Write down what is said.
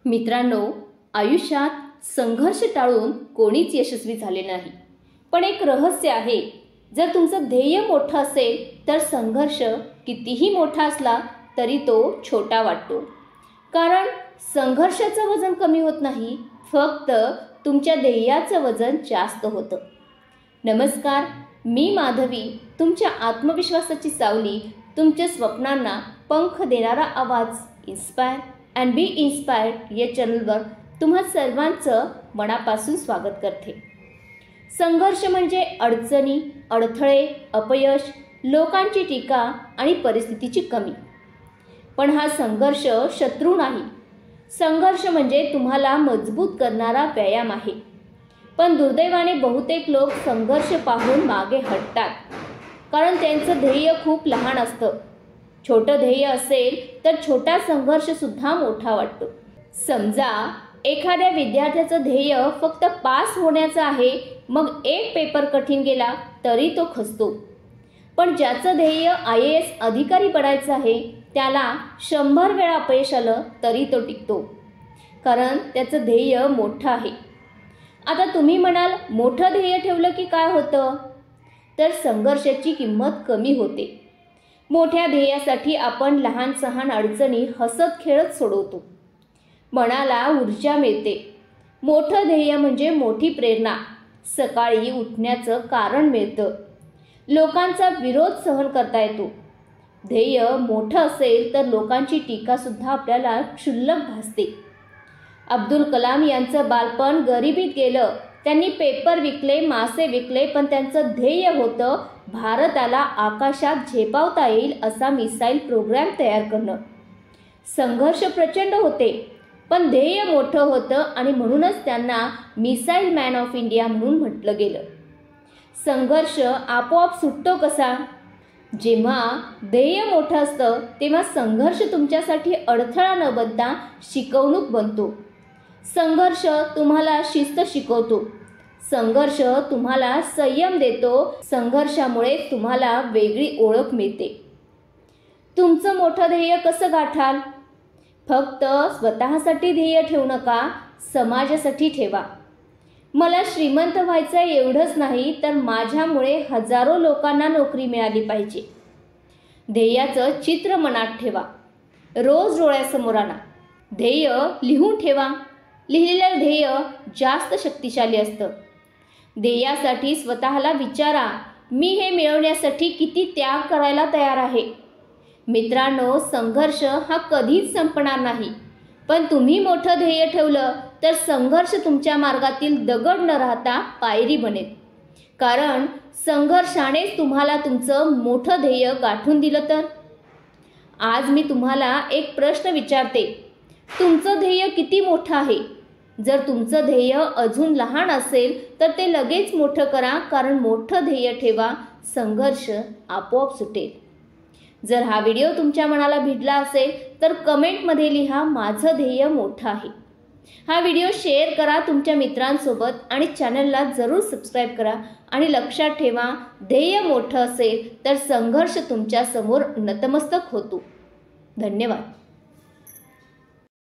मित्रांनो, आयुष्यात संघर्ष टाळून कोणीच यशस्वी झाले नाही. पण एक रहस्य आहे, जर तुमचं ध्येय मोठं असेल तर संघर्ष कितीही मोठा असला तरी तो छोटा वाटतो. कारण संघर्षाचं वजन कमी होत नाही, फक्त तुमच्या ध्येयाचं वजन जास्त होतं. नमस्कार, मी माधवी, तुमच्या आत्मविश्वासाची सावली, तुमच्या स्वप्नांना पंख देणारा आवाज, इन्स्पायर अँड बी इन्स्पायर्ड या चॅनलवर तुम्हा सर्वांचं मनापासून स्वागत करते. संघर्ष म्हणजे अडचणी, अडथळे, अपयश, लोकांची टीका आणि परिस्थितीची कमी. पण हा संघर्ष शत्रू नाही. संघर्ष म्हणजे तुम्हाला मजबूत करणारा व्यायाम आहे. पण दुर्दैवाने बहुतेक लोक संघर्ष पाहून मागे हटतात, कारण त्यांचं ध्येय खूप लहान असतं. छोटं ध्येय असेल तर छोटा संघर्षसुद्धा मोठा वाटतो. समजा एखाद्या विद्यार्थ्याचं ध्येय फक्त पास होण्याचं आहे, मग एक पेपर कठीण गेला तरी तो खचतो. पण ज्याचं ध्येय IAS अधिकारी बनायचं आहे, त्याला 100 वेळा अपयश आलं तरी तो टिकतो, कारण त्याचं ध्येय मोठं आहे. आता तुम्ही म्हणाल, मोठं ध्येय ठेवलं की काय होतं? तर संघर्षाची किंमत कमी होते. मोठ्या ध्येयासाठी आपण लहान सहान अडचणी हसत खेळत सोडवतो. मनाला ऊर्जा मिळते. मोठं ध्येय म्हणजे मोठी प्रेरणा. सकाळी उठण्याचं कारण मिळतं. लोकांचा विरोध सहन करता येतो. ध्येय मोठं असेल तर लोकांची टीकासुद्धा आपल्याला क्षुल्लक भासते. अब्दुल कलाम यांचं बालपण गरिबीत गेलं. त्यांनी पेपर विकले, मासे विकले, पण त्यांचं ध्येय होतं भारताला आकाशात झेपावता येईल असा मिसाईल प्रोग्राम तयार करणं. संघर्ष प्रचंड होते, पण ध्येय मोठं होतं आणि म्हणूनच त्यांना मिसाईल मॅन ऑफ इंडिया म्हणून म्हटलं गेलं. संघर्ष आपोआप सुटतो कसा? जेव्हा ध्येय मोठं असतं तेव्हा संघर्ष तुमच्यासाठी अडथळा न बनता शिकवणूक बनतो. संघर्ष तुम्हाला शिस्त शिकवतो. संघर्ष तुम्हाला संयम देतो. संघर्षामुळे तुम्हाला वेगळी ओळख मिळते. तुमचं मोठं ध्येय कसं गाठाल? फक्त स्वतःसाठी ध्येय ठेवू नका, समाजासाठी ठेवा. मला श्रीमंत व्हायचं एवढंच नाही, तर माझ्यामुळे हजारो लोकांना नोकरी मिळाली पाहिजे. ध्येयाचं चित्र मनात ठेवा. रोज डोळ्यासमोर आणा. ध्येय लिहून ठेवा. लिहिलेलं ध्येय जास्त शक्तिशाली असतं. ध्येयासाठी स्वतःला विचारा, मी हे मिळवण्यासाठी किती त्याग करायला तयार आहे? मित्रांनो, संघर्ष हा कधीच संपणार नाही. पण तुम्ही मोठं ध्येय ठेवलं तर संघर्ष तुमच्या मार्गातील दगड न राहता पायरी बनेल. कारण संघर्षानेच तुम्हाला तुमचं मोठं ध्येय गाठून दिलं तर. आज मी तुम्हाला एक प्रश्न विचारते, तुमचं ध्येय किती मोठं आहे? जर तुमचं ध्येय अजून लहान असेल तर ते लगेच मोठं करा, कारण मोठं ध्येय ठेवा, संघर्ष आपोआप सुटेल. जर हा व्हिडिओ तुमच्या मनाला भिडला असेल तर कमेंटमध्ये लिहा, माझं ध्येय मोठं आहे. हा व्हिडिओ शेअर करा तुमच्या मित्रांसोबत आणि चॅनलला जरूर सबस्क्राईब करा. आणि लक्षात ठेवा, ध्येय मोठं असेल तर संघर्ष तुमच्या समोर नतमस्तक होतो. धन्यवाद.